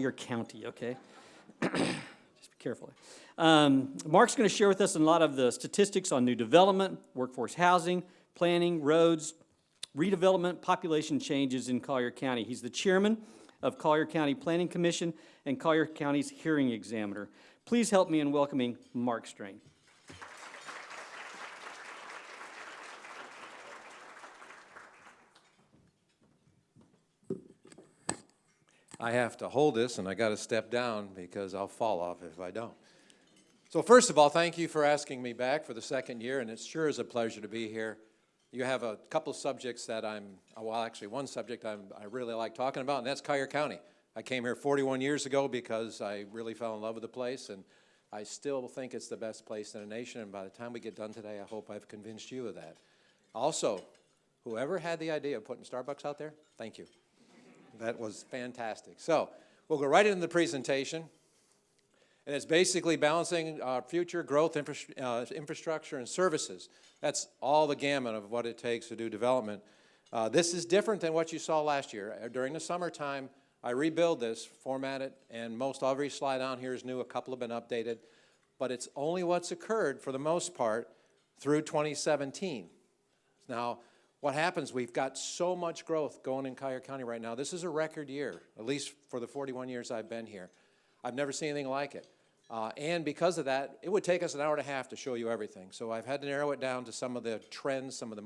your county, okay? Just be careful. Mark's going to share with us a lot of the statistics on new development, workforce housing, planning, roads, redevelopment, population changes in Collier County. He's the chairman of Collier County Planning Commission and Collier County's hearing examiner. Please help me in welcoming Mark Strain. I have to hold this, and I got to step down because I'll fall off if I don't. So first of all, thank you for asking me back for the second year, and it sure is a pleasure to be here. You have a couple subjects that one subject I really like talking about, and that's Collier County. I came here 41 years ago because I really fell in love with the place, and I still think it's the best place in the nation, and by the time we get done today, I hope I've convinced you of that. Also, whoever had the idea of putting Starbucks out there, thank you. That was fantastic. So we'll go right into the presentation, and it's basically balancing future growth, infrastructure, and services. That's all the gamut of what it takes to do development. This is different than what you saw last year. During the summertime, I rebuild this, format it, and most every slide on here is new. A couple have been updated, but it's only what's occurred for the most part through 2017. Now, what happens, we've got so much growth going in Collier County right now. This is a record year, at least for the 41 years I've been here. I've never seen anything like it. And because of that, it would take us an hour and a half to show you everything. So I've had to narrow it down to some of the trends, some of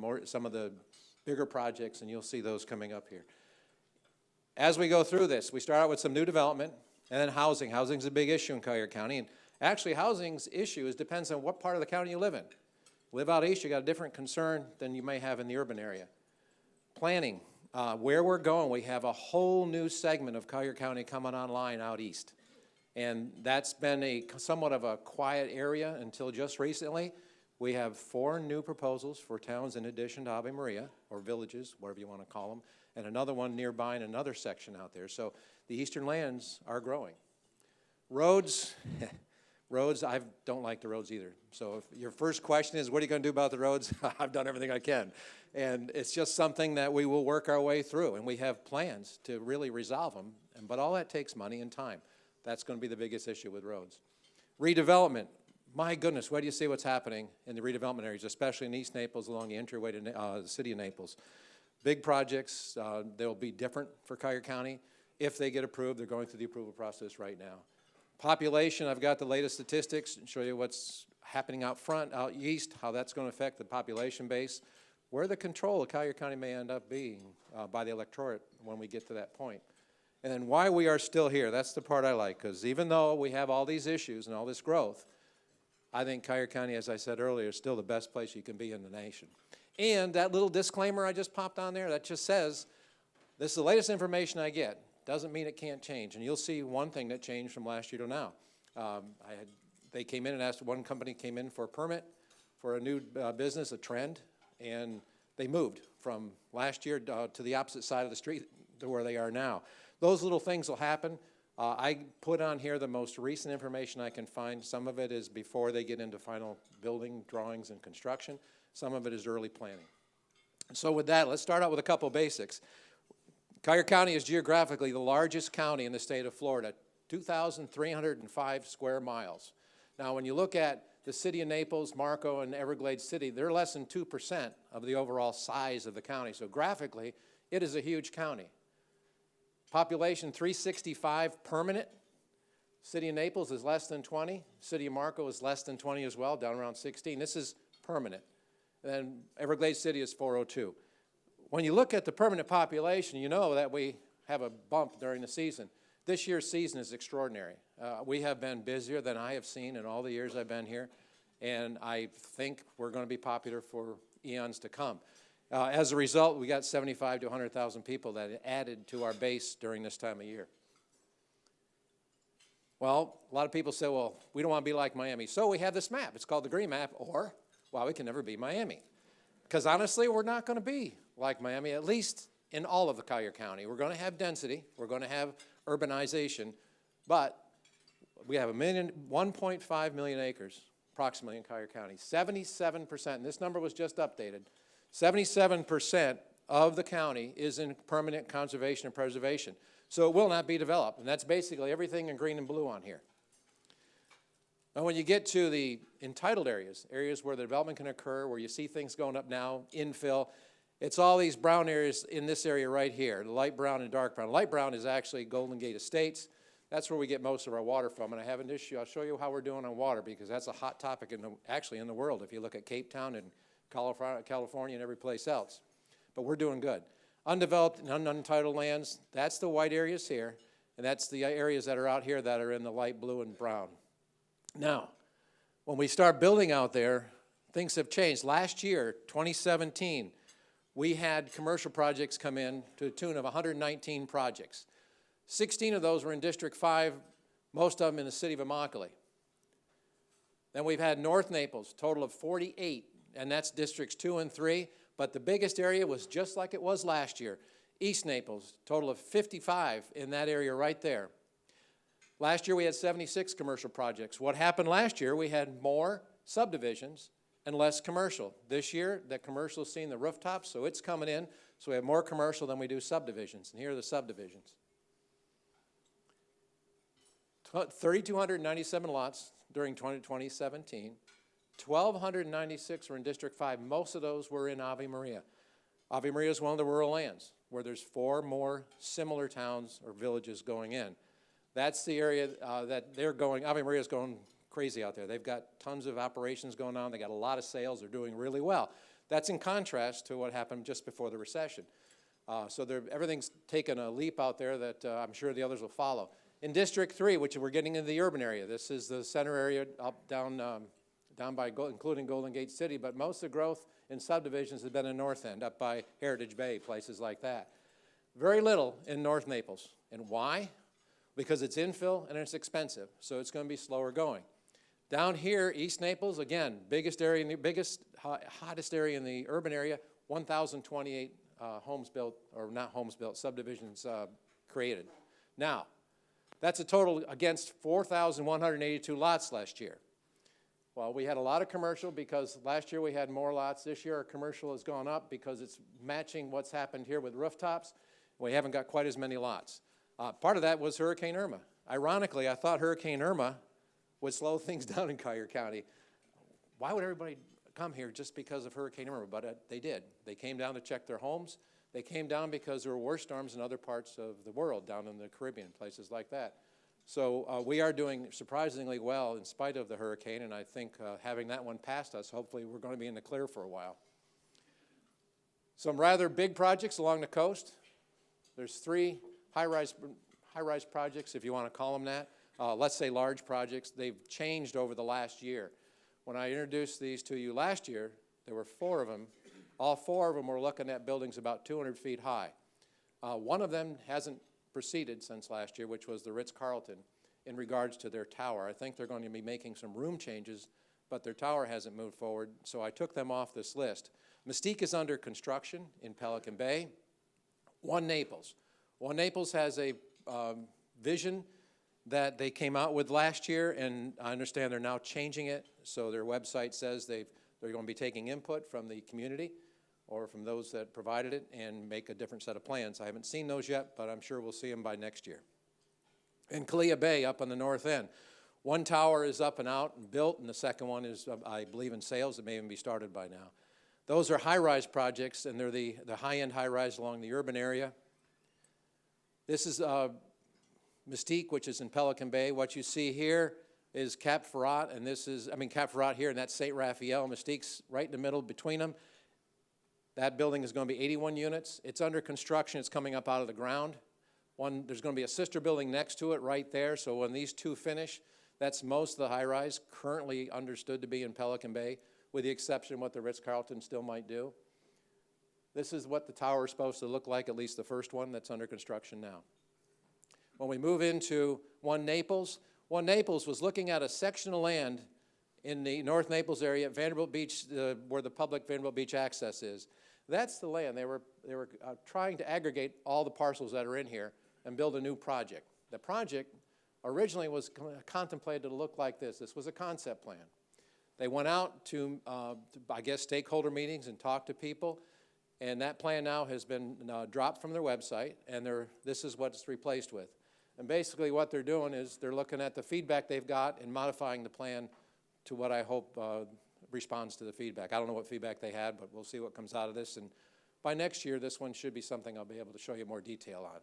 the bigger projects, and you'll see those coming up here. As we go through this, we start out with some new development, and then housing. Housing's a big issue in Collier County, and actually housing's issue depends on what part of the county you live in. Live out east, you got a different concern than you may have in the urban area. Planning, where we're going, we have a whole new segment of Collier County coming online out east. And that's been somewhat of a quiet area until just recently. We have 4 new proposals for towns in addition to Ave Maria, or villages, whatever you want to call them, and another one nearby in another section out there. So the eastern lands are growing. Roads, I don't like the roads either. So if your first question is, what are you going to do about the roads? I've done everything I can. And it's just something that we will work our way through, and we have plans to really resolve them. But all that takes money and time. That's going to be the biggest issue with roads. Redevelopment. My goodness, where do you see what's happening in the redevelopment areas, especially in East Naples along the entryway to the city of Naples? Big projects, they'll be different for Collier County. If they get approved, they're going through the approval process right now. Population, I've got the latest statistics and show you what's happening out front, out east, how that's going to affect the population base, where the control of Collier County may end up being by the electorate when we get to that point. And then why we are still here, that's the part I like, because even though we have all these issues and all this growth, I think Collier County, as I said earlier, is still the best place you can be in the nation. And that little disclaimer I just popped on there, that just says, this is the latest information I get. Doesn't mean it can't change. And you'll see one thing that changed from last year to now. They came in and asked, one company came in for a permit for a new business, a trend, and they moved from last year to the opposite side of the street to where they are now. Those little things will happen. I put on here the most recent information I can find. Some of it is before they get into final building drawings and construction. Some of it is early planning. So with that, let's start out with a couple basics. Collier County is geographically the largest county in the state of Florida, 2,305 square miles. Now, when you look at the city of Naples, Marco, and Everglades City, they're less than 2% of the overall size of the county. So graphically, it is a huge county. Population 365 permanent. City of Naples is less than 20. City of Marco is less than 20 as well, down around 16. This is permanent. And then Everglades City is 402. When you look at the permanent population, you know that we have a bump during the season. This year's season is extraordinary. We have been busier than I have seen in all the years I've been here, and I think we're going to be popular for eons to come. As a result, we got 75 to 100,000 people that added to our base during this time of year. Well, a lot of people say, well, we don't want to be like Miami. So we have this map. It's called the Green Map, or, well, we can never be Miami. Because honestly, we're not going to be like Miami, at least in all of the Collier County. We're going to have density. We're going to have urbanization. But we have 1.5 million acres approximately in Collier County. 77%, and this number was just updated, 77% of the county is in permanent conservation and preservation. So it will not be developed, and that's basically everything in green and blue on here. Now, when you get to the entitled areas, areas where the development can occur, where you see things going up now, infill, it's all these brown areas in this area right here, the light brown and dark brown. Light brown is actually Golden Gate Estates. That's where we get most of our water from, and I have an issue. I'll show you how we're doing on water, because that's a hot topic actually in the world, if you look at Cape Town and California and every place else. But we're doing good. Undeveloped and untitled lands, that's the white areas here, and that's the areas that are out here that are in the light blue and brown. Now, when we start building out there, things have changed. Last year, 2017, we had commercial projects come in to the tune of 119 projects. 16 of those were in District 5, most of them in the city of Immokalee. Then we've had North Naples, total of 48, and that's Districts 2 and 3, but the biggest area was just like it was last year. East Naples, total of 55 in that area right there. Last year we had 76 commercial projects. What happened last year, we had more subdivisions and less commercial. This year, the commercial's seen the rooftops, so it's coming in. So we have more commercial than we do subdivisions, and here are the subdivisions. 3,297 lots during 2017. 1,296 were in District 5. Most of those were in Ave Maria. Ave Maria is one of the rural lands where there's 4 more similar towns or villages going in. That's the area that they're going. Ave Maria's going crazy out there. They've got tons of operations going on. They got a lot of sales. They're doing really well. That's in contrast to what happened just before the recession. So everything's taken a leap out there that I'm sure the others will follow. In District 3, which we're getting into the urban area, this is the center area up down by including Golden Gate City, but most of the growth in subdivisions has been in North End, up by Heritage Bay, places like that. Very little in North Naples. And why? Because it's infill and it's expensive, so it's going to be slower going. Down here, East Naples, again, biggest area, hottest area in the urban area, 1,028 homes built, or not homes built, subdivisions created. Now, that's a total against 4,182 lots last year. Well, we had a lot of commercial because last year we had more lots. This year our commercial has gone up because it's matching what's happened here with rooftops. We haven't got quite as many lots. Part of that was Hurricane Irma. Ironically, I thought Hurricane Irma would slow things down in Collier County. Why would everybody come here just because of Hurricane Irma? But they did. They came down to check their homes. They came down because there were worse storms in other parts of the world, down in the Caribbean, places like that. So we are doing surprisingly well in spite of the hurricane, and I think having that one past us, hopefully we're going to be in the clear for a while. Some rather big projects along the coast. There's 3 high-rise projects, if you want to call them that. Let's say large projects. They've changed over the last year. When I introduced these to you last year, there were 4 of them. All 4 of them were looking at buildings about 200 feet high. One of them hasn't proceeded since last year, which was the Ritz-Carlton, in regards to their tower. I think they're going to be making some room changes, but their tower hasn't moved forward, so I took them off this list. Mystique is under construction in Pelican Bay. One Naples. One Naples has a vision that they came out with last year, and I understand they're now changing it, so their website says they're going to be taking input from the community or from those that provided it and make a different set of plans. I haven't seen those yet, but I'm sure we'll see them by next year. In Kalia Bay, up on the north end, one tower is up and out and built, and the second one is, I believe, in sales. It may even be started by now. Those are high-rise projects, and they're the high-end high-rise along the urban area. This is Mystique, which is in Pelican Bay. What you see here is Cap Ferrat, and Cap Ferrat here, and that's St. Raphael. Mystique's right in the middle between them. That building is going to be 81 units. It's under construction. It's coming up out of the ground. There's going to be a sister building next to it right there, so when these 2 finish, that's most of the high-rise currently understood to be in Pelican Bay, with the exception of what the Ritz-Carlton still might do. This is what the tower is supposed to look like, at least the first one that's under construction now. When we move into One Naples was looking at a section of land in the North Naples area at Vanderbilt Beach, where the public Vanderbilt Beach access is. That's the land. They were trying to aggregate all the parcels that are in here and build a new project. The project originally was contemplated to look like this. This was a concept plan. They went out to I guess, stakeholder meetings and talked to people. And that plan now has been dropped from their website, and this is what it's replaced with. And basically what they're doing is they're looking at the feedback they've got and modifying the plan to what I hope responds to the feedback. I don't know what feedback they had, but we'll see what comes out of this. And by next year, this one should be something I'll be able to show you more detail on.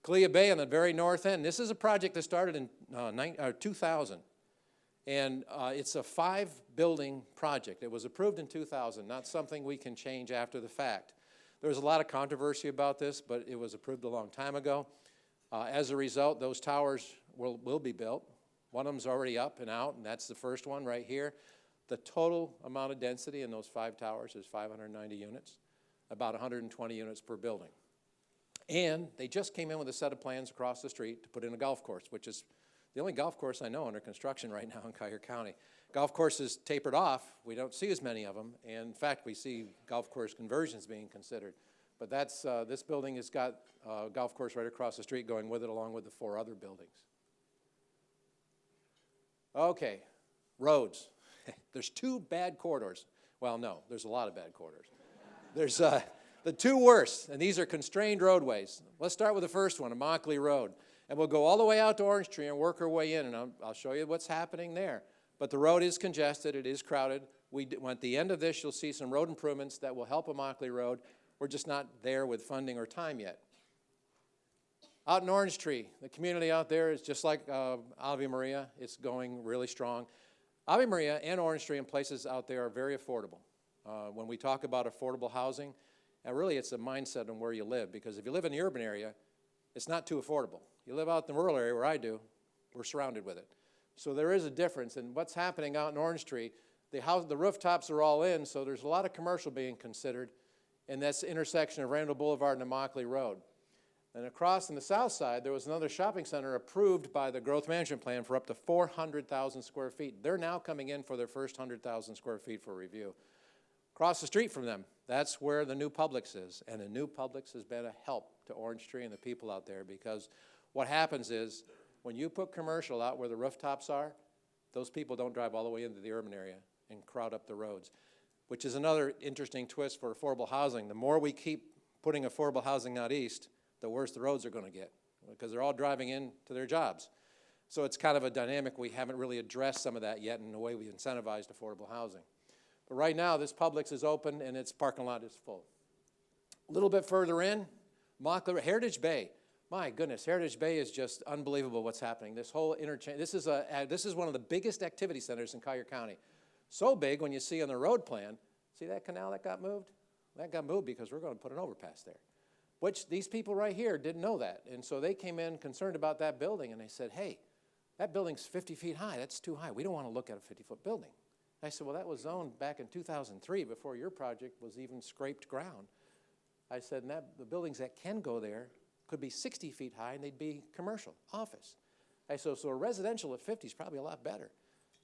Kalia Bay on the very north end. This is a project that started in 2000. And it's a 5-building project. It was approved in 2000, not something we can change after the fact. There was a lot of controversy about this, but it was approved a long time ago. As a result, those towers will be built. One of them's already up and out, and that's the first one right here. The total amount of density in those 5 towers is 590 units, about 120 units per building. And they just came in with a set of plans across the street to put in a golf course, which is the only golf course I know under construction right now in Collier County. Golf courses tapered off. We don't see as many of them. And in fact, we see golf course conversions being considered. But that's, this building has got a golf course right across the street going with it, along with the 4 other buildings. Okay, roads. There's 2 bad corridors. Well, no, there's a lot of bad corridors. There's the 2 worst, and these are constrained roadways. Let's start with the first one, Immokalee Road. And we'll go all the way out to Orange Tree and work our way in, and I'll show you what's happening there. But the road is congested. It is crowded. At the end of this, you'll see some road improvements that will help Immokalee Road. We're just not there with funding or time yet. Out in Orange Tree, the community out there is just like Ave Maria. It's going really strong. Ave Maria and Orange Tree and places out there are very affordable. When we talk about affordable housing, and really it's a mindset on where you live, because if you live in the urban area, it's not too affordable. You live out in the rural area where I do, we're surrounded with it. So there is a difference in what's happening out in Orange Tree. The rooftops are all in, so there's a lot of commercial being considered, and that's the intersection of Randall Boulevard and Immokalee Road. And across on the south side, there was another shopping center approved by the growth management plan for up to 400,000 square feet. They're now coming in for their first 100,000 square feet for review. Across the street from them, that's where the new Publix is. And the new Publix has been a help to Orange Tree and the people out there, because what happens is when you put commercial out where the rooftops are, those people don't drive all the way into the urban area and crowd up the roads, which is another interesting twist for affordable housing. The more we keep putting affordable housing out east, the worse the roads are going to get, because they're all driving in to their jobs. So it's kind of a dynamic. We haven't really addressed some of that yet in the way we incentivized affordable housing. But right now, this Publix is open and its parking lot is full. A little bit further in, Heritage Bay. My goodness, Heritage Bay is just unbelievable what's happening. This whole interchange, this is one of the biggest activity centers in Collier County. So big, when you see on the road plan, see that canal that got moved? That got moved because we're going to put an overpass there, which these people right here didn't know that. And so they came in concerned about that building, and they said, hey, that building's 50 feet high. That's too high. We don't want to look at a 50-foot building. I said, well, that was zoned back in 2003 before your project was even scraped ground. I said, and the buildings that can go there could be 60 feet high, and they'd be commercial, office. I said, so a residential at 50 is probably a lot better.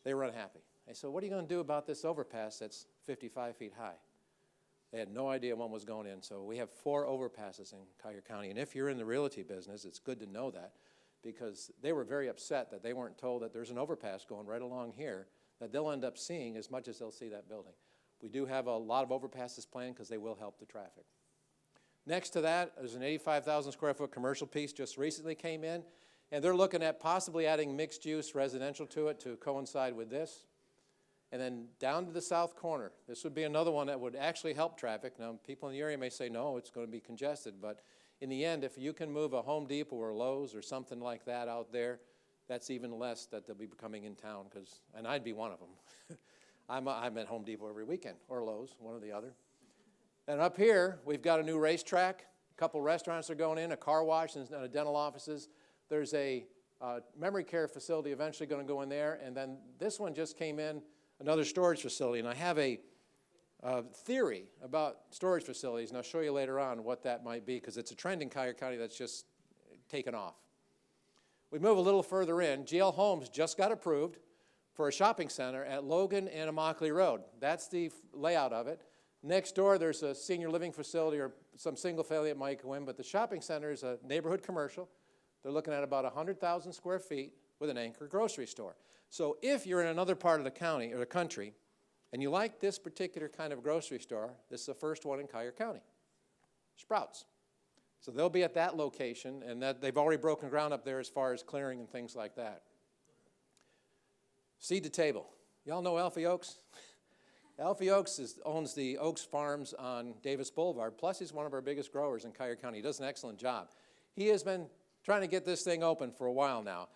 They were unhappy. I said, what are you going to do about this overpass that's 55 feet high? They had no idea one was going in. So we have 4 overpasses in Collier County. And if you're in the realty business, it's good to know that, because they were very upset that they weren't told that there's an overpass going right along here that they'll end up seeing as much as they'll see that building. We do have a lot of overpasses planned because they will help the traffic. Next to that, there's an 85,000 square foot commercial piece just recently came in, and they're looking at possibly adding mixed use residential to it to coincide with this. And then down to the south corner, this would be another one that would actually help traffic. Now, people in the area may say, no, it's going to be congested, but in the end, if you can move a Home Depot or Lowe's or something like that out there, that's even less that they'll be coming in town, and I'd be one of them. I'm at Home Depot every weekend, or Lowe's, one or the other. And up here, we've got a new racetrack, a couple restaurants are going in, a car wash, and dental offices. There's a memory care facility eventually going to go in there, and then this one just came in, another storage facility, and I have a theory about storage facilities, and I'll show you later on what that might be, because it's a trend in Collier County that's just taken off. We move a little further in. GL Homes just got approved for a shopping center at Logan and Immokalee Road. That's the layout of it. Next door, there's a senior living facility or some single family that might go in, but the shopping center is a neighborhood commercial. They're looking at about 100,000 square feet with an anchor grocery store. So if you're in another part of the county or the country and you like this particular kind of grocery store, this is the first one in Cuyahoga County, Sprouts. So they'll be at that location, and that they've already broken ground up there as far as clearing and things like that. Seed to table. Y'all know Alfie Oaks? Alfie Oaks owns the Oaks Farms on Davis Boulevard, plus he's one of our biggest growers in Cuyahoga County. He does an excellent job. He has been trying to get this thing open for a while now.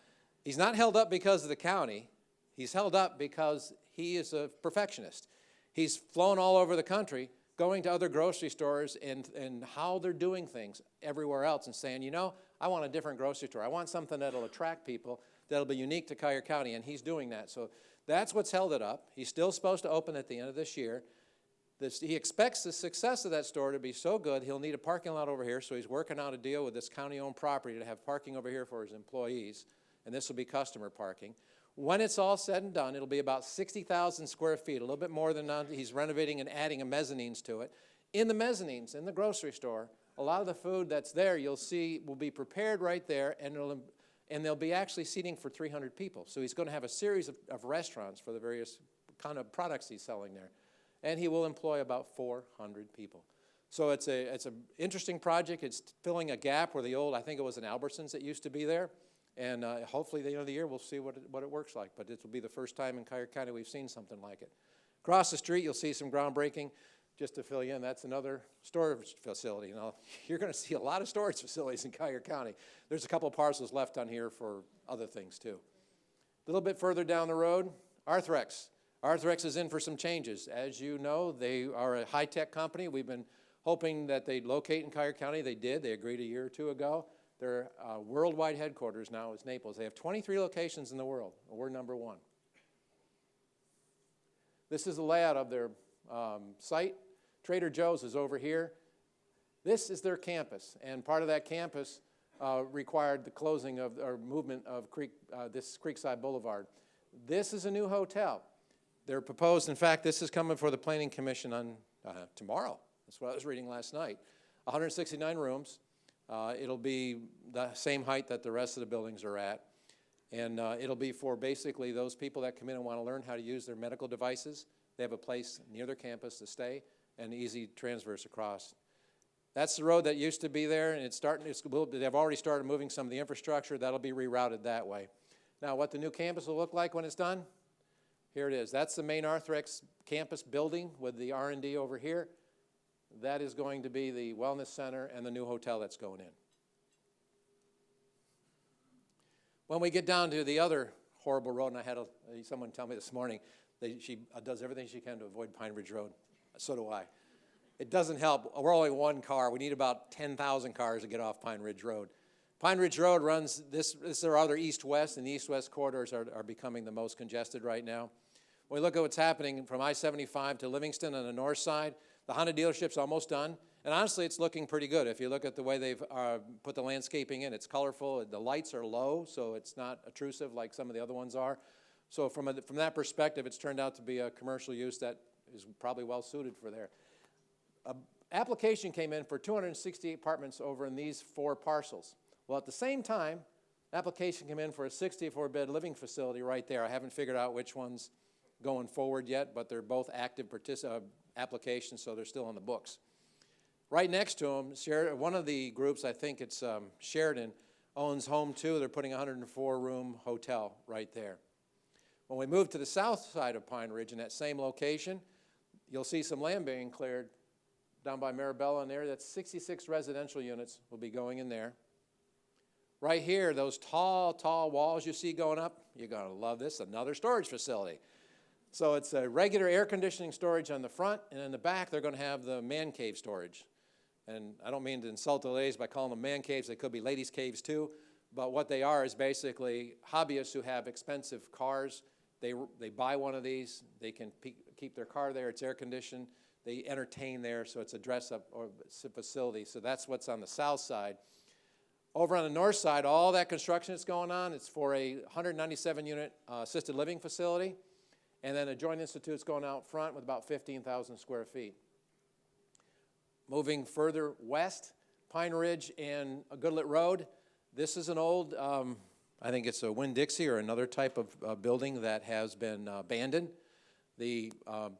He's not held up because of the county. He's held up because he is a perfectionist. He's flown all over the country, going to other grocery stores and how they're doing things everywhere else and saying, you know, I want a different grocery store. I want something that'll attract people, that'll be unique to Cuyahoga County, and he's doing that. So that's what's held it up. He's still supposed to open at the end of this year. He expects the success of that store to be so good, he'll need a parking lot over here, so he's working out a deal with this county-owned property to have parking over here for his employees, and this will be customer parking. When it's all said and done, it'll be about 60,000 square feet, a little bit more than that. He's renovating and adding a mezzanines to it. In the mezzanines, in the grocery store, a lot of the food that's there, you'll see, will be prepared right there, and they'll be actually seating for 300 people. So he's going to have a series of restaurants for the various kind of products he's selling there. And he will employ about 400 people. So it's an interesting project. It's filling a gap where the old, I think it was an Albertsons that used to be there. And hopefully, at the end of the year, we'll see what it works like. But this will be the first time in Cuyahoga County we've seen something like it. Across the street, you'll see some groundbreaking. Just to fill you in, that's another storage facility. Now, you're going to see a lot of storage facilities in Cuyahoga County. There's a couple of parcels left on here for other things, too. A little bit further down the road, Arthrex. Arthrex is in for some changes. As you know, they are a high-tech company. We've been hoping that they'd locate in Cuyahoga County. They did. They agreed a year or two ago. Their worldwide headquarters now is Naples. They have 23 locations in the world. We're number one. This is the layout of their site. Trader Joe's is over here. This is their campus, and part of that campus required the closing of or movement of this Creekside Boulevard. This is a new hotel. They're proposed, in fact, this is coming for the Planning Commission on tomorrow. That's what I was reading last night. 169 rooms. It'll be the same height that the rest of the buildings are at. And it'll be for basically those people that come in and want to learn how to use their medical devices. They have a place near their campus to stay and easy transverse across. That's the road that used to be there, and they've already started moving some of the infrastructure. That'll be rerouted that way. Now, what the new campus will look like when it's done, here it is. That's the main Arthrex campus building with the R&D over here. That is going to be the wellness center and the new hotel that's going in. When we get down to the other horrible road, and I had someone tell me this morning that she does everything she can to avoid Pine Ridge Road. So do I. It doesn't help. We're only one car. We need about 10,000 cars to get off Pine Ridge Road. Pine Ridge Road runs, this is our other east-west, and the east-west corridors are becoming the most congested right now. When we look at what's happening from I-75 to Livingston on the north side, the Honda dealership's almost done. And honestly, it's looking pretty good. If you look at the way they've put the landscaping in, it's colorful. The lights are low, so it's not obtrusive like some of the other ones are. So from that perspective, it's turned out to be a commercial use that is probably well suited for there. An application came in for 268 apartments over in these 4 parcels. Well, at the same time, an application came in for a 64-bed living facility right there. I haven't figured out which one's going forward yet, but they're both active applications, so they're still on the books. Right next to them, one of the groups, I think it's Sheridan, owns Home 2. They're putting a 104-room hotel right there. When we move to the south side of Pine Ridge in that same location, you'll see some land being cleared down by Marabella in there. That's 66 residential units will be going in there. Right here, those tall, tall walls you see going up, you're going to love this, another storage facility. So it's a regular air conditioning storage on the front, and in the back they're going to have the man cave storage. And I don't mean to insult the ladies by calling them man caves. They could be ladies' caves too. But what they are is basically hobbyists who have expensive cars. They buy one of these. They can keep their car there. It's air conditioned. They entertain there, so it's a dress-up or facility. So that's what's on the south side. Over on the north side, all that construction that's going on, it's for a 197-unit assisted living facility. And then a Joint Institute's going out front with about 15,000 square feet. Moving further west, Pine Ridge and Goodlet Road. This is an old, I think it's a Winn-Dixie or another type of building that has been abandoned. The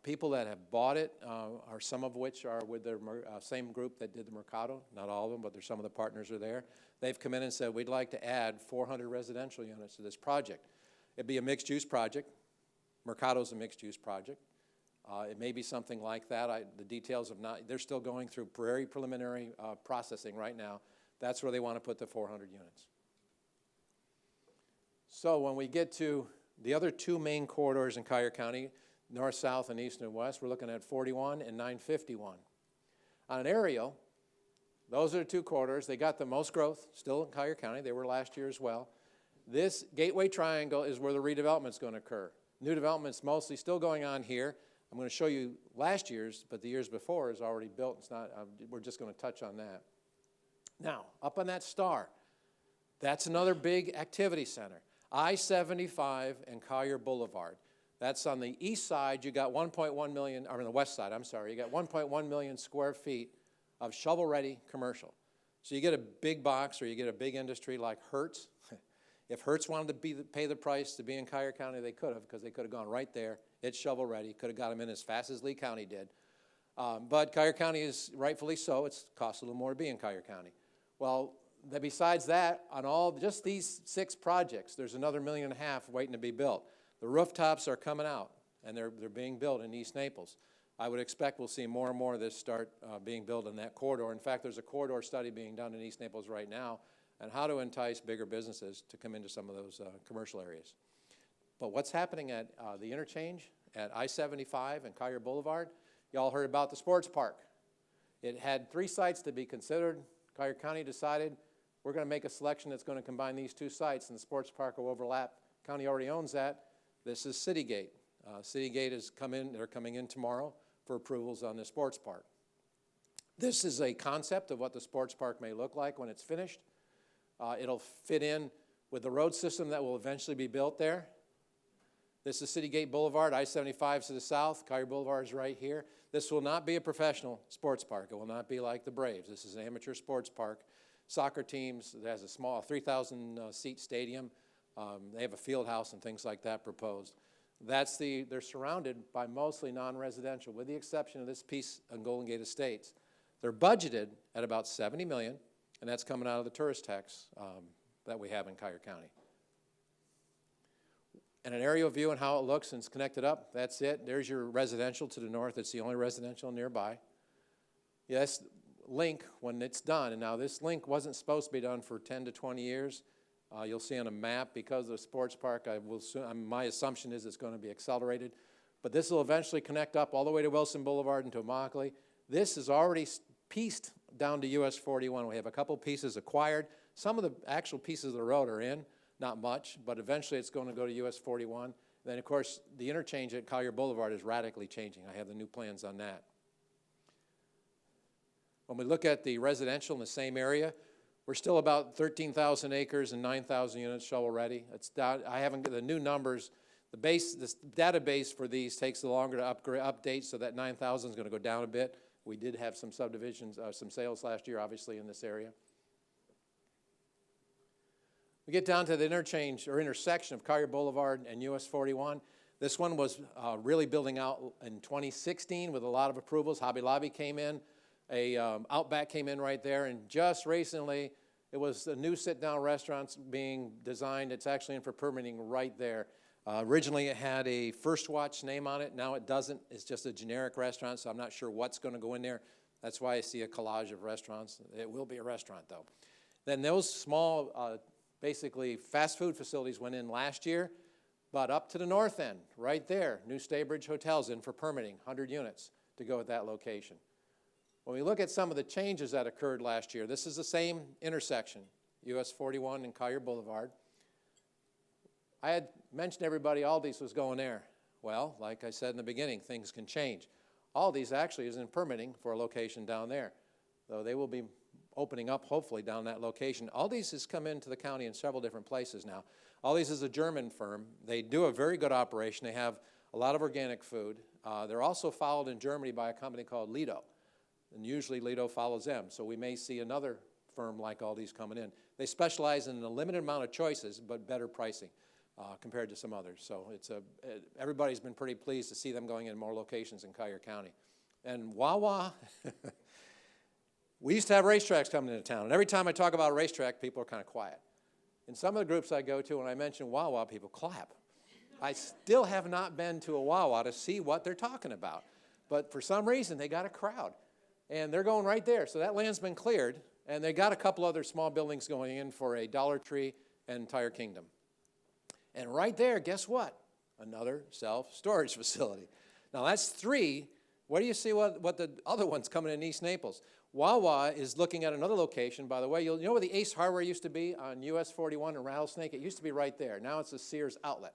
people that have bought it are some of which are with the same group that did the Mercado. Not all of them, but there's some of the partners are there. They've come in and said, we'd like to add 400 residential units to this project. It'd be a mixed-use project. Mercado's a mixed-use project. It may be something like that. The details have not, they're still going through very preliminary processing right now. That's where they want to put the 400 units. So when we get to the other two main corridors in Collier County, north, south, and east and west, we're looking at 41 and 951. On an aerial, those are the two corridors. They got the most growth still in Collier County. They were last year as well. This Gateway Triangle is where the redevelopment is going to occur. New development's mostly still going on here. I'm going to show you last year's, but the years before is already built. It's not, we're just going to touch on that. Now, up on that star, that's another big activity center. I-75 and Collier Boulevard. That's on the east side. You got 1.1 million, or on the west side, I'm sorry. You got 1.1 million square feet of shovel-ready commercial. So you get a big box or you get a big industry like Hertz. If Hertz wanted to pay the price to be in Collier County, they could have, because they could have gone right there. It's shovel-ready. Could have got them in as fast as Lee County did. But Collier County is rightfully so. It costs a little more to be in Collier County. Well, besides that, on just these 6 projects, there's another 1.5 million waiting to be built. The rooftops are coming out, and they're being built in East Naples. I would expect we'll see more and more of this start being built in that corridor. In fact, there's a corridor study being done in East Naples right now on how to entice bigger businesses to come into some of those commercial areas. But what's happening at the interchange at I-75 and Collier Boulevard? Y'all heard about the sports park. It had 3 sites to be considered. Collier County decided we're going to make a selection that's going to combine these 2 sites, and the sports park will overlap. County already owns that. This is Citygate. Citygate has come in. They're coming in tomorrow for approvals on the sports park. This is a concept of what the sports park may look like when it's finished. It'll fit in with the road system that will eventually be built there. This is Citygate Boulevard. I-75 to the south. Collier Boulevard is right here. This will not be a professional sports park. It will not be like the Braves. This is an amateur sports park. Soccer teams, it has a small 3,000-seat stadium. They have a field house and things like that proposed. They're surrounded by mostly non-residential, with the exception of this piece on Golden Gate Estates. They're budgeted at about $70 million, and that's coming out of the tourist tax that we have in Collier County. And an aerial view and how it looks and it's connected up, that's it. There's your residential to the north. It's the only residential nearby. Yes, link when it's done. And now this link wasn't supposed to be done for 10 to 20 years. You'll see on a map, because of the sports park, my assumption is it's going to be accelerated. But this will eventually connect up all the way to Wilson Boulevard and to Immokalee. This is already pieced down to US 41. We have a couple pieces acquired. Some of the actual pieces of the road are in, not much, but eventually it's going to go to US 41. Then, of course, the interchange at Collier Boulevard is radically changing. I have the new plans on that. When we look at the residential in the same area, we're still about 13,000 acres and 9,000 units shovel-ready. I haven't got the new numbers. This database for these takes longer to update, so that 9,000 is going to go down a bit. We did have some subdivisions, some sales last year, obviously, in this area. We get down to the interchange or intersection of Collier Boulevard and US 41. This one was really building out in 2016 with a lot of approvals. Hobby Lobby came in. Outback came in right there, and just recently it was a new sit-down restaurants being designed. It's actually in for permitting right there. Originally it had a First Watch name on it. Now it doesn't. It's just a generic restaurant, so I'm not sure what's going to go in there. That's why I see a collage of restaurants. It will be a restaurant, though. Then those small, basically fast food facilities went in last year, but up to the north end, right there, New Staybridge Hotel's in for permitting, 100 units to go at that location. When we look at some of the changes that occurred last year, this is the same intersection, US 41 and Collier Boulevard. I had mentioned to everybody Aldi's was going there. Well, like I said in the beginning, things can change. Aldi's actually is in permitting for a location down there, though they will be opening up hopefully down that location. Aldi's has come into the county in several different places now. Aldi's is a German firm. They do a very good operation. They have a lot of organic food. They're also followed in Germany by a company called Lido, and usually Lido follows them. So we may see another firm like Aldi's coming in. They specialize in a limited amount of choices, but better pricing. compared to some others. So everybody's been pretty pleased to see them going in more locations in Collier County. And Wawa, we used to have racetracks coming into town, and every time I talk about a racetrack, people are kind of quiet. In some of the groups I go to, when I mention Wawa, people clap. I still have not been to a Wawa to see what they're talking about. But for some reason, they got a crowd. And they're going right there. So that land's been cleared. And they got a couple other small buildings going in for a Dollar Tree and Tire Kingdom. And right there, guess what? Another self-storage facility. Now that's 3. Where do you see what the other one's coming in East Naples? Wawa is looking at another location. By the way, you know where the Ace Hardware used to be on US 41 in Rattlesnake? It used to be right there. Now it's a Sears outlet.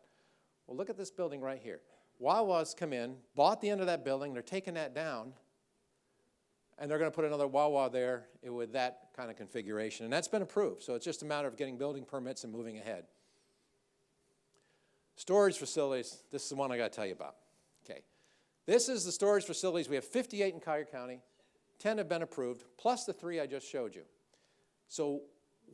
Well, look at this building right here. Wawa's come in, bought the end of that building. They're taking that down, and they're going to put another Wawa there with that kind of configuration. And that's been approved. So it's just a matter of getting building permits and moving ahead. Storage facilities, this is the one I got to tell you about. Okay. This is the storage facilities. We have 58 in Collier County. 10 have been approved, plus the 3 I just showed you. So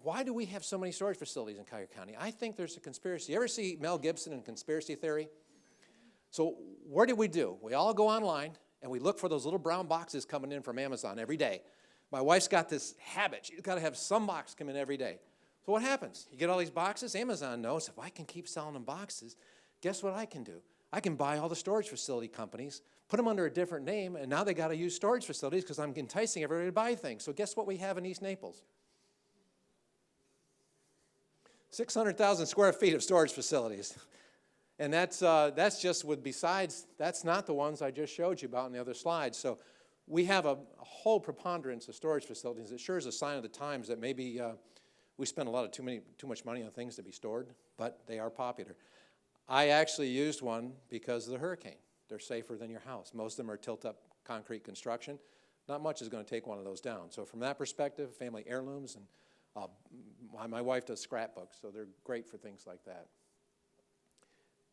why do we have so many storage facilities in Collier County? I think there's a conspiracy. You ever see Mel Gibson in Conspiracy Theory? So what do? We all go online, and we look for those little brown boxes coming in from Amazon every day. My wife's got this habit. She's got to have some box come in every day. So what happens? You get all these boxes. Amazon knows if I can keep selling them boxes, guess what I can do? I can buy all the storage facility companies, put them under a different name, and now they got to use storage facilities because I'm enticing everybody to buy things. So guess what we have in East Naples? 600,000 square feet of storage facilities. And that's just with, besides, that's not the ones I just showed you about in the other slides. So we have a whole preponderance of storage facilities. It sure is a sign of the times that maybe we spend a lot of too much money on things to be stored, but they are popular. I actually used one because of the hurricane. They're safer than your house. Most of them are tilt-up concrete construction. Not much is going to take one of those down. So from that perspective, family heirlooms, and my wife does scrapbooks, so they're great for things like that.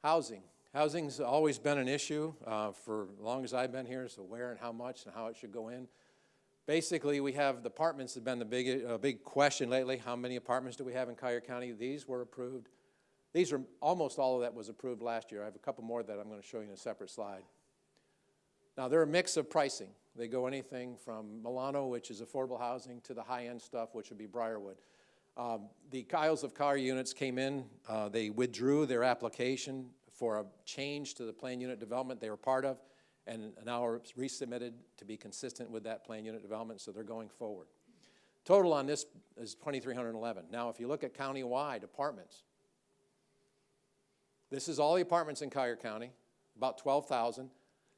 Housing. Housing's always been an issue for as long as I've been here, so where and how much and how it should go in. Basically, we have the apartments have been the big question lately. How many apartments do we have in Collier County? These were approved. These are almost all of that was approved last year. I have a couple more that I'm going to show you in a separate slide. Now, they're a mix of pricing. They go anything from Milano, which is affordable housing, to the high-end stuff, which would be Briarwood. The Isles of Collier units came in. They withdrew their application for a change to the plan unit development they were part of, and now are resubmitted to be consistent with that plan unit development, so they're going forward. Total on this is 2,311. Now, if you look at county-wide apartments, this is all the apartments in Collier County, about 12,000,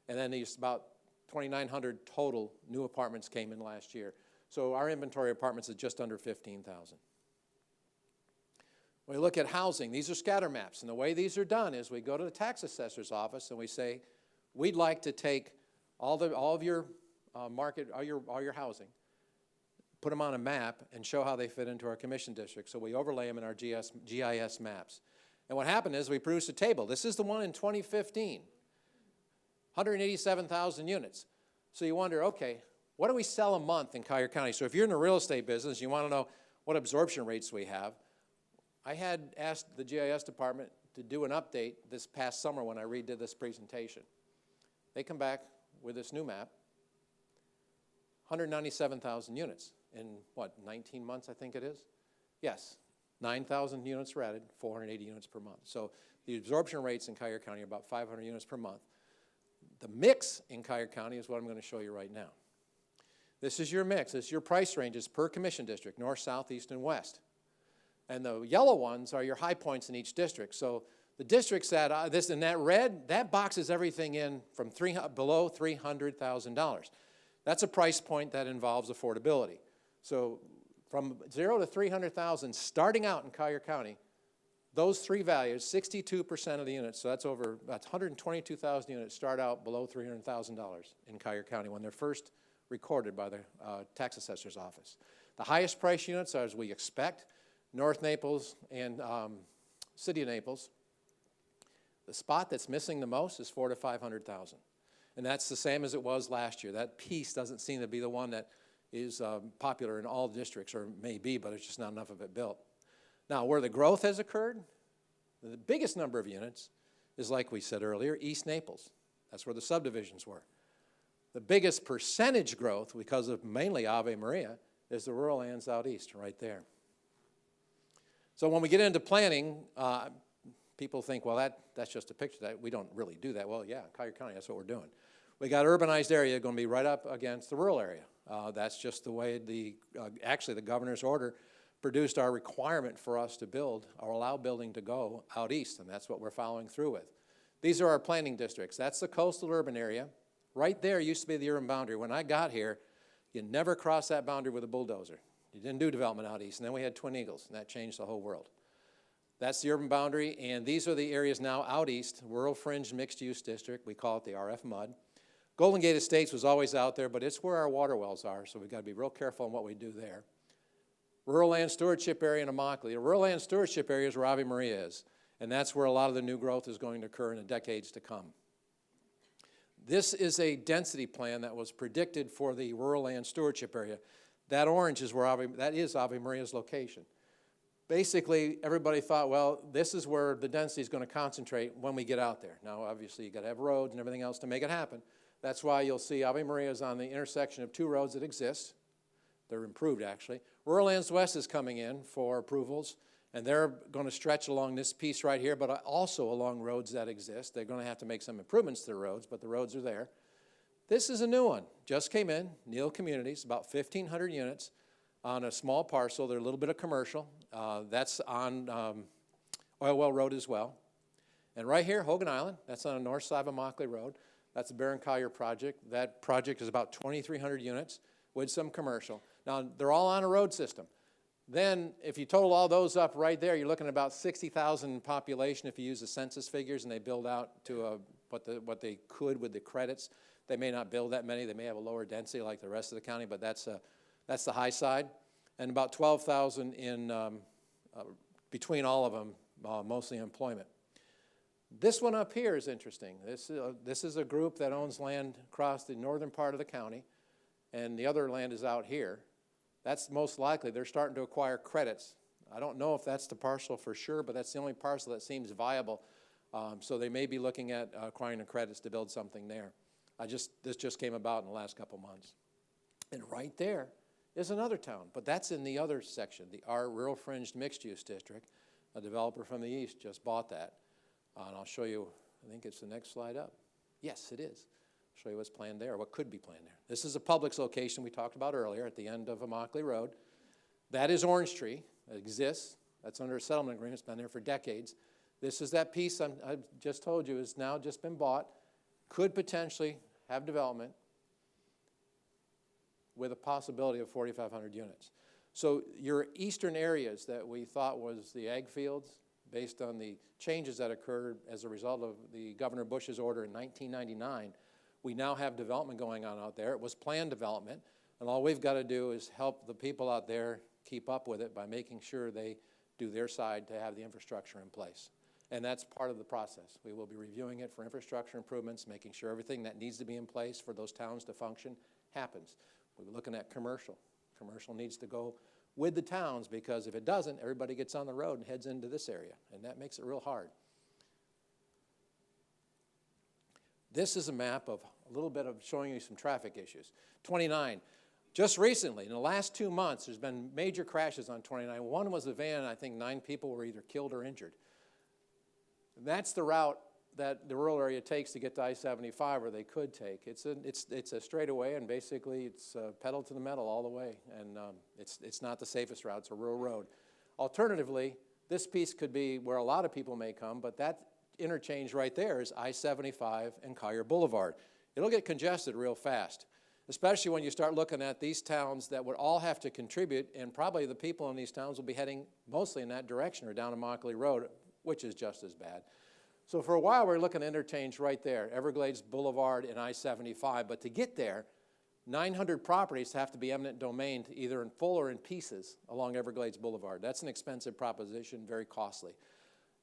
and then there's about 2,900 total new apartments came in last year. So our inventory of apartments is just under 15,000. When we look at housing, these are scatter maps, and the way these are done is we go to the tax assessor's office and we say, we'd like to take all of your market, all your housing, put them on a map, and show how they fit into our commission district. So we overlay them in our GIS maps. And what happened is we produced a table. This is the one in 2015, 187,000 units. So you wonder, okay, what do we sell a month in Collier County? So if you're in the real estate business, you want to know what absorption rates we have. I had asked the GIS department to do an update this past summer when I redid this presentation. They come back with this new map, 197,000 units in, 19 months I think it is? Yes, 9,000 units were added, 480 units per month. So the absorption rates in Collier County are about 500 units per month. The mix in Collier County is what I'm going to show you right now. This is your mix. This is your price ranges per commission district, north, south, east, and west. And the yellow ones are your high points in each district. So the districts that, this and that red, that boxes everything in from below $300,000. That's a price point that involves affordability. So from 0 to 300,000, starting out in Collier County, those three values, 62% of the units, so that's 122,000 units start out below $300,000 in Collier County when they're first recorded by the tax assessor's office. The highest price units are, as we expect, North Naples and City of Naples. The spot that's missing the most is 400,000 to 500,000. And that's the same as it was last year. That piece doesn't seem to be the one that is popular in all districts, or may be, but there's just not enough of it built. Now, where the growth has occurred, The biggest number of units is, like we said earlier, East Naples. That's where the subdivisions were. The biggest percentage growth, because of mainly Ave Maria, is the rural lands out east, right there. So when we get into planning, people think, well, that's just a picture. That we don't really do that. Well, yeah, Collier County, that's what we're doing. We got urbanized area going to be right up against the rural area. That's just the way actually the governor's order produced our requirement for us to build or allow building to go out east, and that's what we're following through with. These are our planning districts. That's the coastal urban area. Right there used to be the urban boundary. When I got here, you never crossed that boundary with a bulldozer. You didn't do development out east, and then we had Twin Eagles, and that changed the whole world. That's the urban boundary, and these are the areas now out east, rural fringe mixed-use district. We call it the RF MUD. Golden Gate Estates was always out there, but it's where our water wells are, so we've got to be real careful on what we do there. Rural Land Stewardship Area in Immokalee. The Rural Land Stewardship Area is where Ave Maria is, and that's where a lot of the new growth is going to occur in the decades to come. This is a density plan that was predicted for the Rural Land Stewardship Area. That orange is where that is Ave Maria's location. Basically, everybody thought, well, this is where the density is going to concentrate when we get out there. Now, obviously, you've got to have roads and everything else to make it happen. That's why you'll see Ave Maria is on the intersection of two roads that exist. They're improved, actually. Rural Lands West is coming in for approvals, and they're going to stretch along this piece right here, but also along roads that exist. They're going to have to make some improvements to the roads, but the roads are there. This is a new one. Just came in, Neal Communities, about 1,500 units on a small parcel. There's a little bit of commercial. That's on Oil Well Road as well. And right here, Hogan Island, that's on the north side of Immokalee Road. That's the Baron Collier project. That project is about 2,300 units with some commercial. Now, they're all on a road system. Then, if you total all those up right there, you're looking at about 60,000 population if you use the census figures and they build out to what they could with the credits. They may not build that many. They may have a lower density like the rest of the county, but that's the high side. And about 12,000 in between all of them, mostly employment. This one up here is interesting. This is a group that owns land across the northern part of the county, and the other land is out here. That's most likely. They're starting to acquire credits. I don't know if that's the parcel for sure, but that's the only parcel that seems viable. So they may be looking at acquiring the credits to build something there. This just came about in the last couple months. And right there is another town, but that's in the other section, our Rural Fringed Mixed Use District. A developer from the east just bought that. And I'll show you, I think it's the next slide up. Yes, it is. I'll show you what's planned there, what could be planned there. This is a Publix location we talked about earlier at the end of Immokalee Road. That is Orange Tree. It exists. That's under a settlement agreement. It's been there for decades. This is that piece I just told you has now just been bought. Could potentially have development with a possibility of 4,500 units. So your eastern areas that we thought was the ag fields, based on the changes that occurred as a result of the Governor Bush's order in 1999, we now have development going on out there. It was planned development, and all we've got to do is help the people out there keep up with it by making sure they do their side to have the infrastructure in place. And that's part of the process. We will be reviewing it for infrastructure improvements, making sure everything that needs to be in place for those towns to function happens. We're looking at commercial. Commercial needs to go with the towns, because if it doesn't, everybody gets on the road and heads into this area, and that makes it real hard. This is a map of a little bit of showing you some traffic issues. 29, just recently, in the last 2 months, there's been major crashes on 29. One was a van, and I think 9 people were either killed or injured. And that's the route that the rural area takes to get to I-75, or they could take. It's a straightaway, and basically it's pedal to the metal all the way, and it's not the safest route. It's a rural road. Alternatively, this piece could be where a lot of people may come, but that interchange right there is I-75 and Collier Boulevard. It'll get congested real fast, especially when you start looking at these towns that would all have to contribute, and probably the people in these towns will be heading mostly in that direction or down Immokalee Road, which is just as bad. So for a while, we're looking at interchange right there, Everglades Boulevard and I-75. But to get there, 900 properties have to be eminent domain, either in full or in pieces, along Everglades Boulevard. That's an expensive proposition, very costly.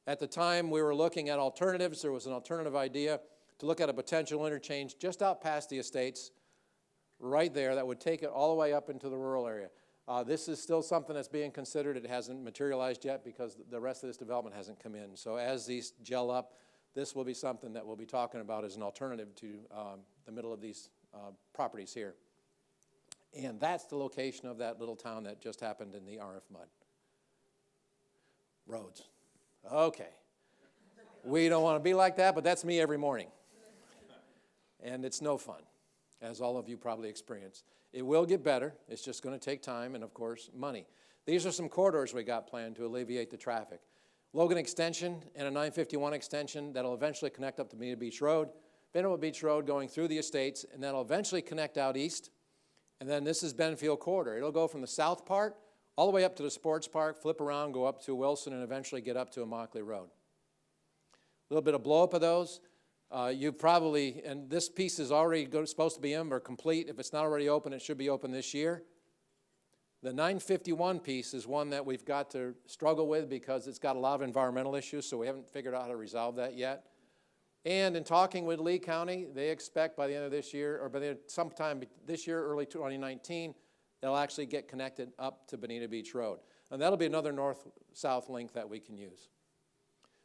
At the time we were looking at alternatives, there was an alternative idea to look at a potential interchange just out past the estates, right there, that would take it all the way up into the rural area. This is still something that's being considered. It hasn't materialized yet because the rest of this development hasn't come in. So as these gel up, this will be something that we'll be talking about as an alternative to the middle of these properties here. And that's the location of that little town that just happened in the RF mud. Roads. Okay. We don't want to be like that, but that's me every morning. And it's no fun, as all of you probably experience. It will get better. It's just going to take time and, of course, money. These are some corridors we got planned to alleviate the traffic. Logan Extension and a 951 extension that'll eventually connect up to Bonita Beach Road. Vanderbilt Beach Road going through the estates, and that'll eventually connect out east. And then this is Benfield Corridor. It'll go from the south part all the way up to the sports park, flip around, go up to Wilson, and eventually get up to Immokalee Road. A little bit of blow up of those. You probably, and this piece is already supposed to be in or complete. If it's not already open, it should be open this year. The 951 piece is one that we've got to struggle with because it's got a lot of environmental issues, so we haven't figured out how to resolve that yet. And in talking with Lee County, they expect by the end of this year, or sometime this year, early 2019, they'll actually get connected up to Bonita Beach Road. And that'll be another north-south link that we can use.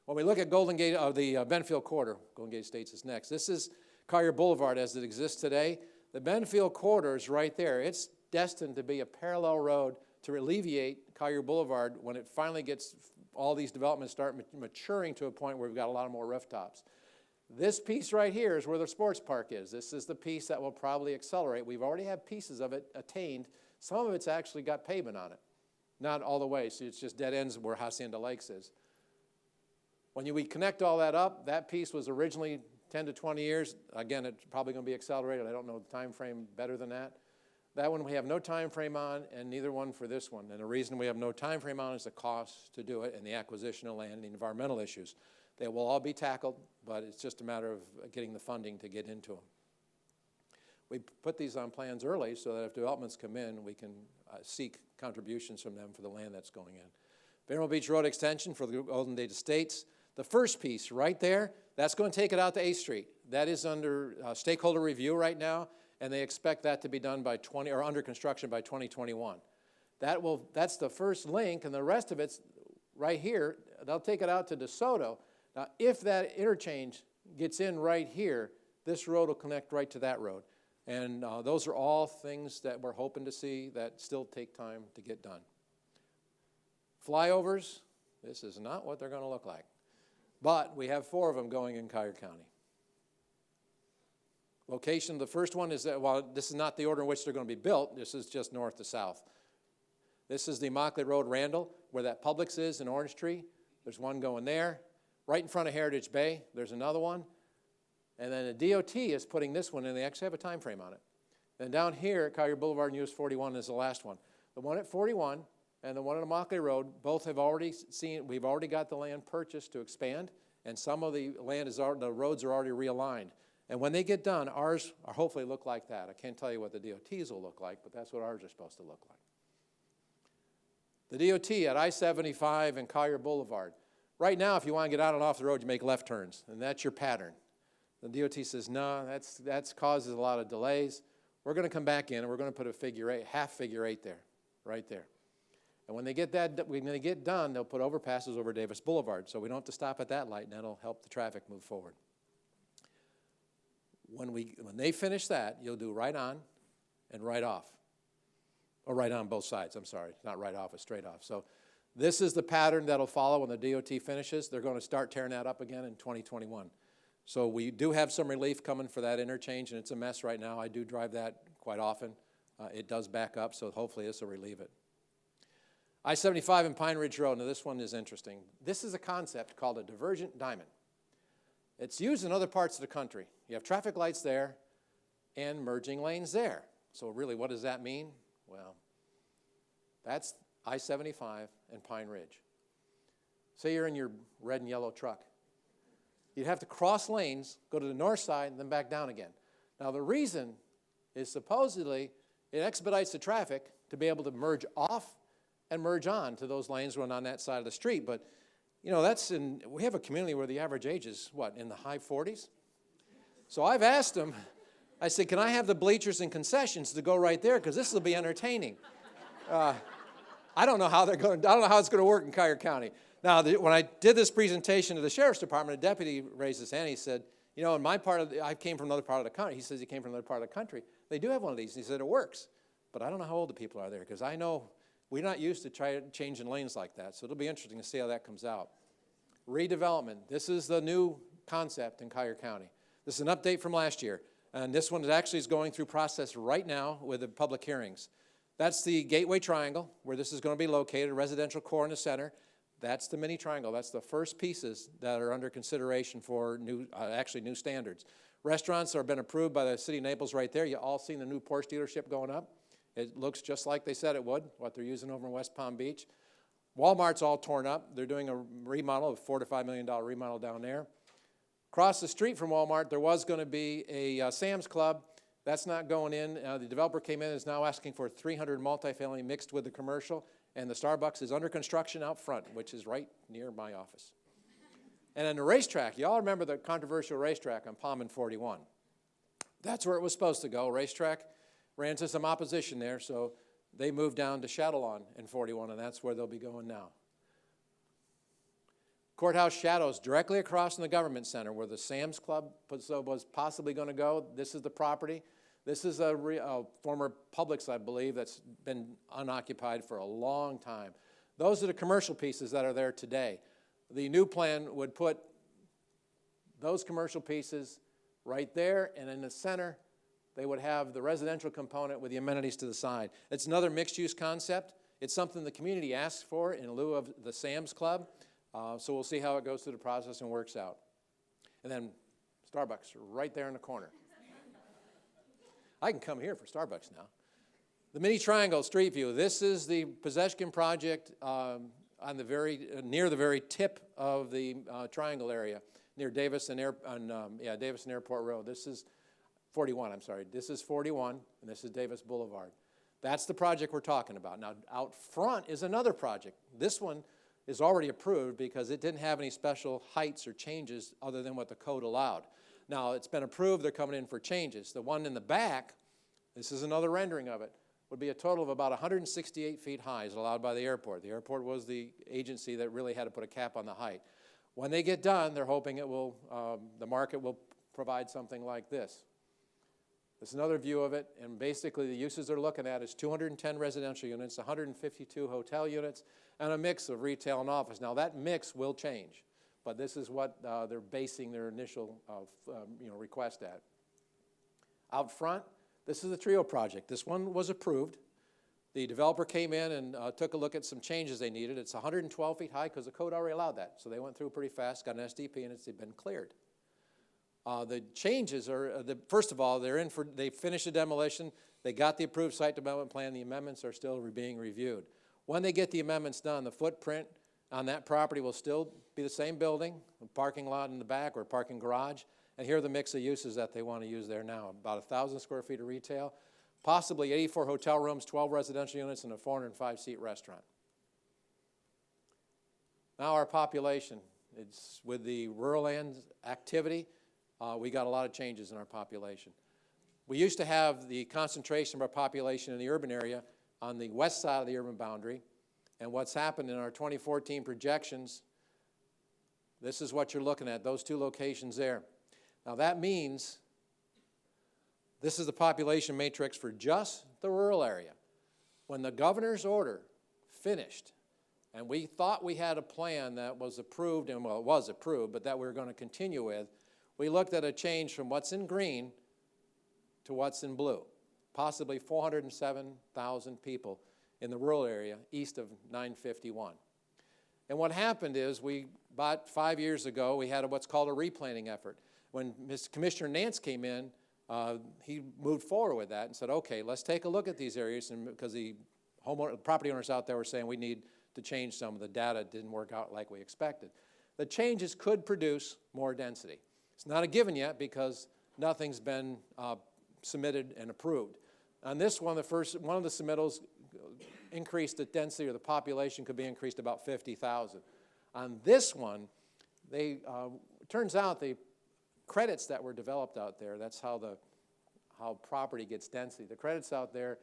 When we look at Golden Gate, the Benfield Corridor, Golden Gate Estates is next. This is Collier Boulevard as it exists today. The Benfield Corridor is right there. It's destined to be a parallel road to alleviate Collier Boulevard when it finally gets, all these developments start maturing to a point where we've got a lot more rooftops. This piece right here is where the sports park is. This is the piece that will probably accelerate. We've already had pieces of it attained. Some of it's actually got pavement on it. Not all the way, so it's just dead ends where Hacienda Lakes is. When we connect all that up, that piece was originally 10 to 20 years. Again, it's probably going to be accelerated. I don't know the time frame better than that. That one we have no time frame on, and neither one for this one. And the reason we have no time frame on is the cost to do it and the acquisition of land and the environmental issues. They will all be tackled, but it's just a matter of getting the funding to get into them. We put these on plans early so that if developments come in, we can seek contributions from them for the land that's going in. Vanderbilt Beach Road extension for the Golden Gate Estates. The first piece right there, that's going to take it out to 8th Street. That is under stakeholder review right now, and they expect that to be done by under construction by 2021. That's the first link, and the rest of it's right here. They'll take it out to DeSoto. Now, if that interchange gets in right here, this road will connect right to that road. And those are all things that we're hoping to see that still take time to get done. Flyovers, this is not what they're going to look like. But we have 4 of them going in Collier County. Location, the first one is, this is not the order in which they're going to be built. This is just north to south. This is the Immokalee Road, Randall, where that Publix is in Orange Tree. There's one going there. Right in front of Heritage Bay, there's another one. And then the DOT is putting this one in. They actually have a time frame on it. And down here at Collier Boulevard and US 41 is the last one. The one at 41 and the one at Immokalee Road, both have already we've already got the land purchased to expand, and some of the land the roads are already realigned. And when they get done, ours are hopefully look like that. I can't tell you what the DOTs will look like, but that's what ours are supposed to look like. The DOT at I-75 and Collier Boulevard. Right now, if you want to get out and off the road, you make left turns, and that's your pattern. The DOT says, no, that causes a lot of delays. We're going to come back in, and we're going to put a figure 8, half figure 8 there, right there. And when they get done, they'll put overpasses over Davis Boulevard, so we don't have to stop at that light, and that'll help the traffic move forward. When they finish that, you'll do right on and right off. Or right on both sides, I'm sorry. Not right off, it's straight off. So this is the pattern that'll follow when the DOT finishes. They're going to start tearing that up again in 2021. So we do have some relief coming for that interchange, and it's a mess right now. I do drive that quite often. It does back up, so hopefully this will relieve it. I-75 and Pine Ridge Road. Now this one is interesting. This is a concept called a divergent diamond. It's used in other parts of the country. You have traffic lights there and merging lanes there. So really, what does that mean? Well, that's I-75 and Pine Ridge. Say you're in your red and yellow truck. You'd have to cross lanes, go to the north side, and then back down again. Now, the reason is supposedly it expedites the traffic to be able to merge off and merge on to those lanes run on that side of the street. But, you know, we have a community where the average age is, what, in the high 40s? So I've asked them, I said, can I have the bleachers and concessions to go right there? Because this will be entertaining. I don't know how I don't know how it's going to work in Cuyahoga County. Now, when I did this presentation to the sheriff's department, a deputy raised his hand. He said, you know, in my part of I came from another part of the country. He says he came from another part of the country. They do have one of these. He said it works. But I don't know how old the people are there, because I know we're not used to changing lanes like that. So it'll be interesting to see how that comes out. Redevelopment. This is the new concept in Cuyahoga County. This is an update from last year. And this one actually is going through process right now with the public hearings. That's the Gateway Triangle, where this is going to be located, a residential core in the center. That's the mini triangle. That's the first pieces that are under consideration for new standards. Restaurants have been approved by the city of Naples right there. You all seen the new Porsche dealership going up. It looks just like they said it would, what they're using over in West Palm Beach. Walmart's all torn up. They're doing a remodel, a $4 to $5 million remodel down there. Across the street from Walmart, there was going to be a Sam's Club. That's not going in. The developer came in and is now asking for 300 multifamily mixed with the commercial, and the Starbucks is under construction out front, which is right near my office. And then the racetrack, y'all remember the controversial racetrack on Palm and 41. That's where it was supposed to go. Racetrack ran into some opposition there, so they moved down to Shadowlawn in 41, and that's where they'll be going now. Courthouse Shadows, directly across from the government center where the Sam's Club was possibly going to go. This is the property. This is a former Publix, I believe, that's been unoccupied for a long time. Those are the commercial pieces that are there today. The new plan would put those commercial pieces right there, and in the center, they would have the residential component with the amenities to the side. It's another mixed-use concept. It's something the community asks for in lieu of the Sam's Club. So we'll see how it goes through the process and works out. And then Starbucks right there in the corner. I can come here for Starbucks now. The mini triangle street view. This is the Possession project on the near the very tip of the triangle area, near Davis and Davis and Airport Road. This is 41. I'm sorry. This is 41, and this is Davis Boulevard. That's the project we're talking about. Now, out front is another project. This one is already approved because it didn't have any special heights or changes other than what the code allowed. Now, it's been approved. They're coming in for changes. The one in the back, this is another rendering of it, would be a total of about 168 feet high as allowed by the airport. The airport was the agency that really had to put a cap on the height. When they get done, they're hoping it will, the market will provide something like this. This is another view of it, and basically the uses they're looking at is 210 residential units, 152 hotel units, and a mix of retail and office. Now that mix will change, but this is what they're basing their initial request at. Out front, this is the Trio project. This one was approved. The developer came in and took a look at some changes they needed. It's 112 feet high because the code already allowed that, so they went through pretty fast, got an SDP, and it's been cleared. The changes are, first of all, they finished the demolition. They got the approved site development plan. The amendments are still being reviewed. When they get the amendments done, the footprint on that property will still be the same building, a parking lot in the back or a parking garage. And here are the mix of uses that they want to use there now. About 1,000 square feet of retail, possibly 84 hotel rooms, 12 residential units, and a 405-seat restaurant. Now our population. It's with the rural land activity. We got a lot of changes in our population. We used to have the concentration of our population in the urban area on the west side of the urban boundary. And what's happened in our 2014 projections, this is what you're looking at, those two locations there. Now that means this is the population matrix for just the rural area. When the governor's order finished, and we thought we had a plan that was approved, and well, it was approved, but that we were going to continue with, we looked at a change from what's in green to what's in blue, possibly 407,000 people in the rural area east of 951. And what happened is about 5 years ago, we had what's called a replanning effort. When Commissioner Nance came in, he moved forward with that and said, okay, let's take a look at these areas, and because the property owners out there were saying we need to change some of the data. Didn't work out like we expected. The changes could produce more density. It's not a given yet because nothing's been submitted and approved. On this one, one of the submittals increased the density, or the population could be increased about 50,000. On this one, turns out the credits that were developed out there, that's how property gets density. The credits out there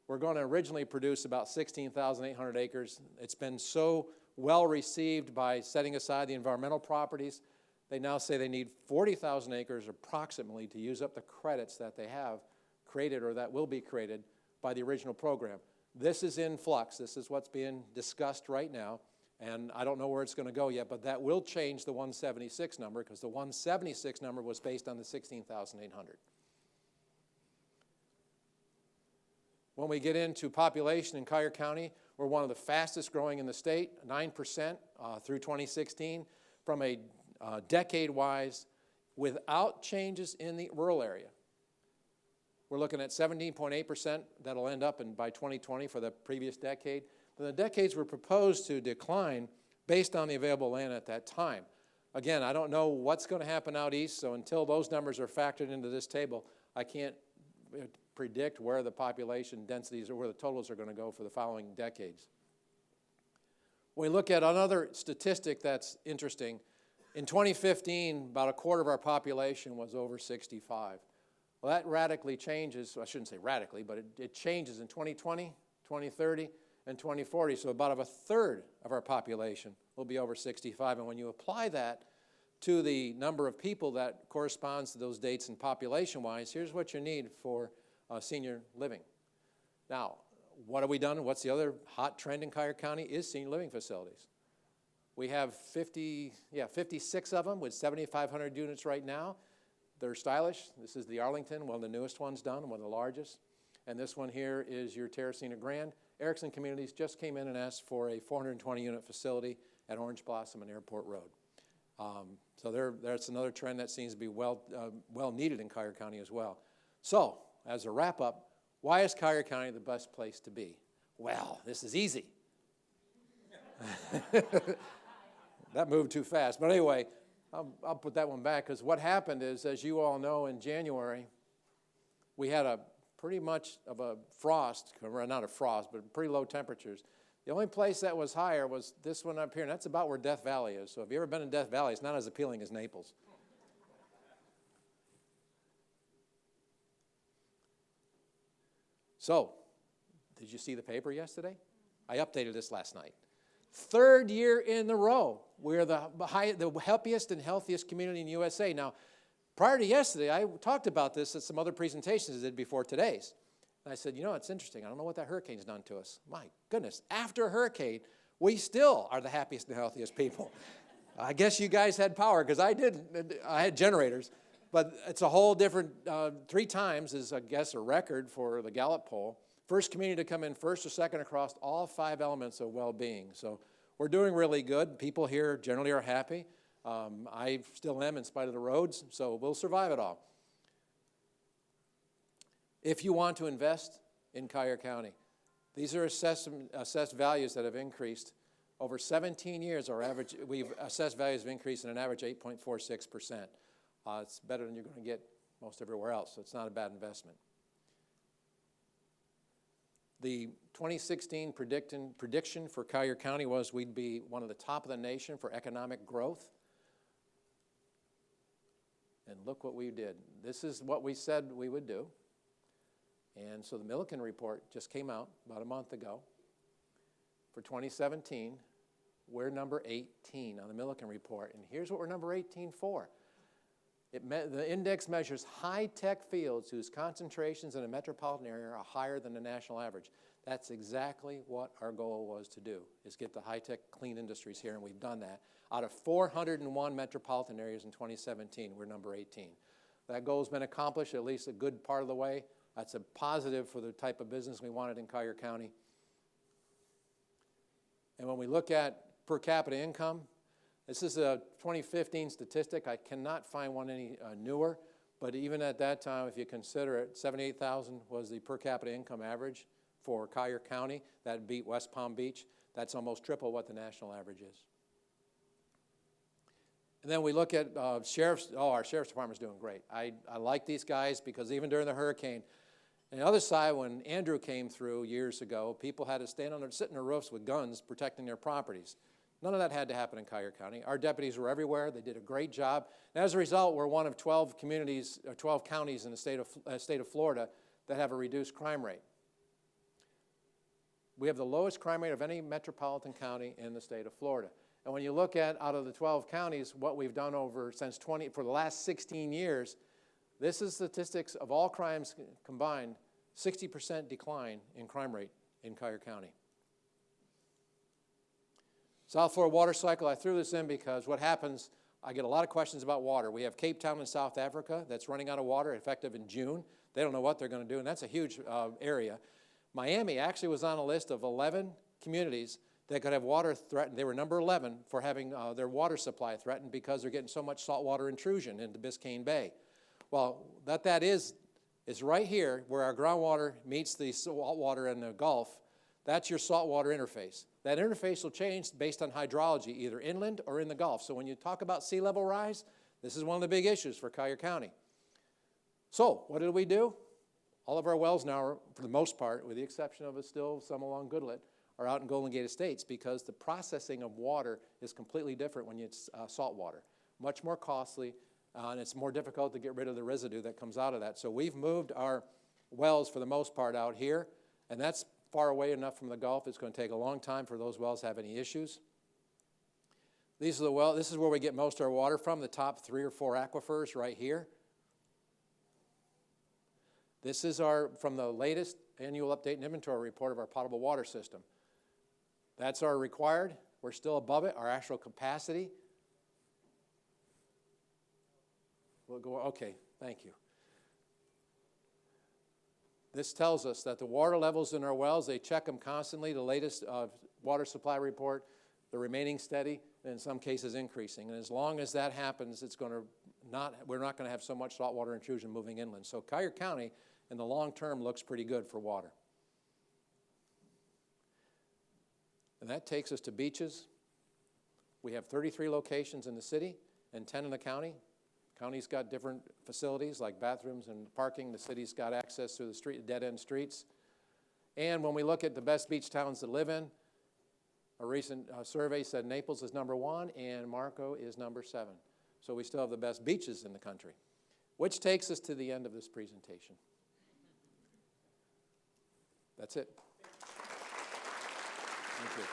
We're going to originally produce about 16,800 acres. It's been so well received by setting aside the environmental properties. They now say they need 40,000 acres approximately to use up the credits that they have created or that will be created by the original program. This is in flux. This is what's being discussed right now, and I don't know where it's going to go yet, but that will change the 176 number because the 176 number was based on the 16,800. When we get into population in Collier County, we're one of the fastest growing in the state, 9% through 2016, from a decade-wise, without changes in the rural area. We're looking at 17.8% that'll end up by 2020 for the previous decade. But the decades were proposed to decline based on the available land at that time. Again, I don't know what's going to happen out east, so until those numbers are factored into this table, I can't predict where the population densities or where the totals are going to go for the following decades. When we look at another statistic that's interesting, in 2015, about a quarter of our population was over 65. Well, that radically changes, I shouldn't say radically, but it changes in 2020, 2030, and 2040. So about a third of our population will be over 65. And when you apply that to the number of people that corresponds to those dates and population-wise, here's what you need for senior living. Now, what have we done? What's the other hot trend in Collier County is senior living facilities. We have 56 of them with 7,500 units right now. They're stylish. This is the Arlington, one of the newest ones done, one of the largest. And this one here is your Terracina Grand. Erickson Communities just came in and asked for a 420-unit facility at Orange Blossom and Airport Road. So that's another trend that seems to be well needed in Collier County as well. So, as a wrap-up, why is Collier County the best place to be? Well, this is easy. That moved too fast. But anyway, I'll put that one back because what happened is, as you all know, in January, we had a pretty much of a frost, not a frost, but pretty low temperatures. The only place that was higher was this one up here, and that's about where Death Valley is. So if you've ever been in Death Valley, it's not as appealing as Naples. So, did you see the paper yesterday? I updated this last night. Third year in a row, we're the happiest and healthiest community in the USA. Now, prior to yesterday, I talked about this at some other presentations I did before today's. And I said, you know, it's interesting. I don't know what that hurricane's done to us. My goodness, after a hurricane, we still are the happiest and healthiest people. I guess you guys had power, because I didn't. I had generators. But it's a whole different, 3 times is, I guess, a record for the Gallup poll. First community to come in first or second across all 5 elements of well-being. So we're doing really good. People here generally are happy. I still am in spite of the roads, so we'll survive it all. If you want to invest in Collier County, these are assessed values that have increased. Over 17 years, we've assessed values have increased at an average 8.46%. It's better than you're going to get most everywhere else, so it's not a bad investment. The 2016 prediction for Collier County was we'd be one of the top of the nation for economic growth. And look what we did. This is what we said we would do. And so the Milliken report just came out about a month ago. For 2017, we're number 18 on the Milliken report. And here's what we're number 18 for. The index measures high-tech fields whose concentrations in a metropolitan area are higher than the national average. That's exactly what our goal was to do, is get the high-tech clean industries here, and we've done that. Out of 401 metropolitan areas in 2017, we're number 18. That goal's been accomplished at least a good part of the way. That's a positive for the type of business we wanted in Collier County. And when we look at per capita income, this is a 2015 statistic. I cannot find one any newer, but even at that time, if you consider it, $78,000 was the per capita income average for Collier County. That beat West Palm Beach. That's almost triple what the national average is. And then we look at our sheriff's department's doing great. I like these guys because even during the hurricane, on the other side, when Andrew came through years ago, people had to sit in their roofs with guns protecting their properties. None of that had to happen in Collier County. Our deputies were everywhere. They did a great job. And as a result, we're one of 12 counties in the state of Florida that have a reduced crime rate. We have the lowest crime rate of any metropolitan county in the state of Florida. And when you look at, out of the 12 counties, what we've done for the last 16 years, this is statistics of all crimes combined, 60% decline in crime rate in Cuyahoga County. South Florida water cycle, I threw this in because what happens, I get a lot of questions about water. We have Cape Town in South Africa that's running out of water effective in June. They don't know what they're going to do, and that's a huge area. Miami actually was on a list of 11 communities that could have water threatened. They were number 11 for having their water supply threatened because they're getting so much saltwater intrusion into Biscayne Bay. Well, that is right here where our groundwater meets the saltwater in the Gulf. That's your saltwater interface. That interface will change based on hydrology, either inland or in the Gulf. So when you talk about sea level rise, this is one of the big issues for Cuyahoga County. So what did we do? All of our wells now, are, for the most part, with the exception of still some along Goodlet, are out in Golden Gate Estates because the processing of water is completely different when it's salt water. Much more costly, and it's more difficult to get rid of the residue that comes out of that. So we've moved our wells, for the most part, out here, and that's far away enough from the Gulf. It's going to take a long time for those wells to have any issues. This is where we get most of our water from, the top 3 or 4 aquifers right here. This is from the latest annual update and inventory report of our potable water system. That's our required. We're still above it, our actual capacity. We'll go, okay, thank you. This tells us that the water levels in our wells, they check them constantly. The latest water supply report, the remaining steady, and in some cases increasing. And as long as that happens, we're not going to have so much saltwater intrusion moving inland. So Cuyahoga County, in the long term, looks pretty good for water. And that takes us to beaches. We have 33 locations in the city and 10 in the county. County's got different facilities like bathrooms and parking. The city's got access to the dead-end streets. And when we look at the best beach towns to live in, a recent survey said Naples is number 1 and Marco is number 7. So we still have the best beaches in the country, which takes us to the end of this presentation. That's it. Thank you.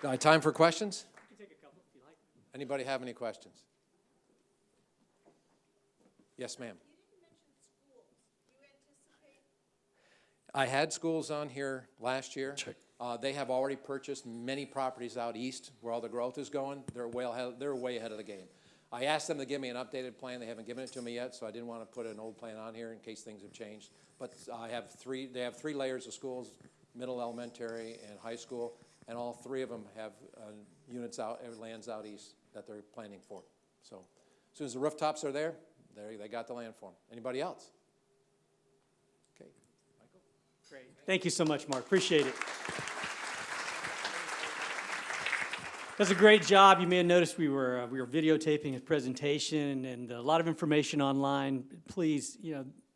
Got time for questions? You can take a couple if you like. Anybody have any questions? Yes, ma'am. You didn't mention schools. Do you anticipate? I had schools on here last year. Check. They have already purchased many properties out east where all the growth is going. They're way ahead of the game. I asked them to give me an updated plan. They haven't given it to me yet, so I didn't want to put an old plan on here in case things have changed. But they have 3 layers of schools, middle, elementary, and high school, and all 3 of them have lands out east that they're planning for. So as soon as the rooftops are there, they got the land for them. Anybody else? Okay, Michael? Great. Thank you so much, Mark. Appreciate it. That's a great job. You may have noticed we were videotaping his presentation and a lot of information online. Please,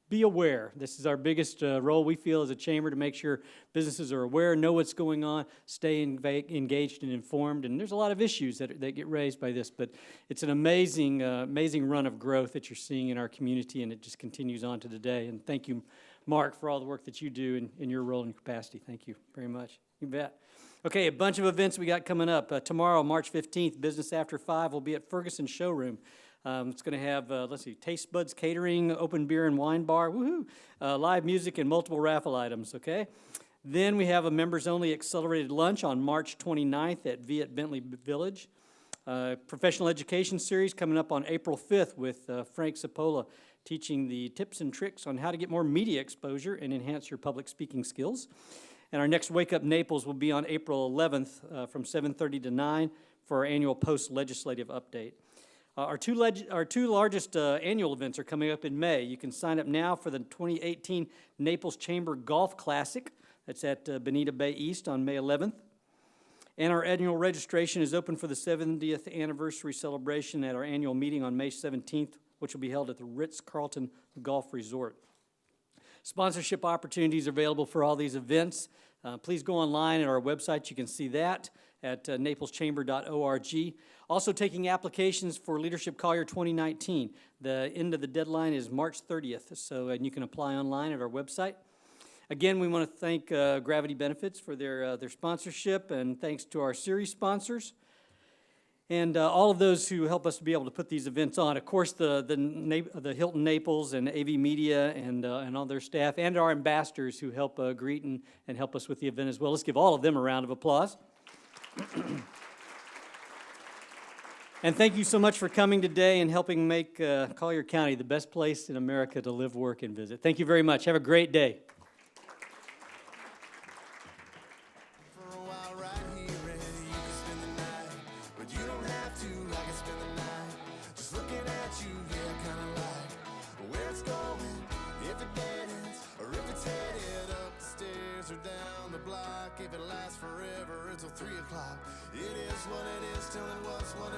be aware. This is our biggest role we feel as a chamber to make sure businesses are aware, know what's going on, stay engaged and informed. And there's a lot of issues that get raised by this, but it's an amazing run of growth that you're seeing in our community, and it just continues on to today. And thank you, Mark, for all the work that you do in your role and capacity. Thank you very much. You bet. Okay, a bunch of events we got coming up. Tomorrow, March 15th, Business After 5 will be at Ferguson Showroom. It's going to have, Taste Buds Catering, open beer and wine bar, woohoo, live music and multiple raffle items, okay? Then we have a members-only accelerated lunch on March 29th at Viet Bentley Village. Professional education series coming up on April 5th with Frank Cipolla teaching the tips and tricks on how to get more media exposure and enhance your public speaking skills. And our next Wake Up Naples will be on April 11th from 7:30 to 9 for our annual post-legislative update. Our two largest annual events are coming up in May. You can sign up now for the 2018 Naples Chamber Golf Classic. That's at Bonita Bay East on May 11th. And our annual registration is open for the 70th anniversary celebration at our annual meeting on May 17th, which will be held at the Ritz-Carlton Golf Resort. Sponsorship opportunities are available for all these events. Please go online at our website. You can see that, at napleschamber.org. Also taking applications for Leadership Collier 2019. The end of the deadline is March 30th, and you can apply online at our website. Again, we want to thank Gravity Benefits for their sponsorship, and thanks to our series sponsors and all of those who help us to be able to put these events on. Of course, the Hilton Naples and AV Media and all their staff, and our ambassadors who help greet and help us with the event as well. Let's give all of them a round of applause. And thank you so much for coming today and helping make Collier County the best place in America to live, work, and visit. Thank you very much. Have a great day. For a while right here, and you can spend the night, but you don't have to. I can spend the night just looking at you, yeah, kind of like where it's going, if it dead ends, or if it's headed up the stairs or down the block. If it lasts forever until 3 o'clock, it is what it is till it was what it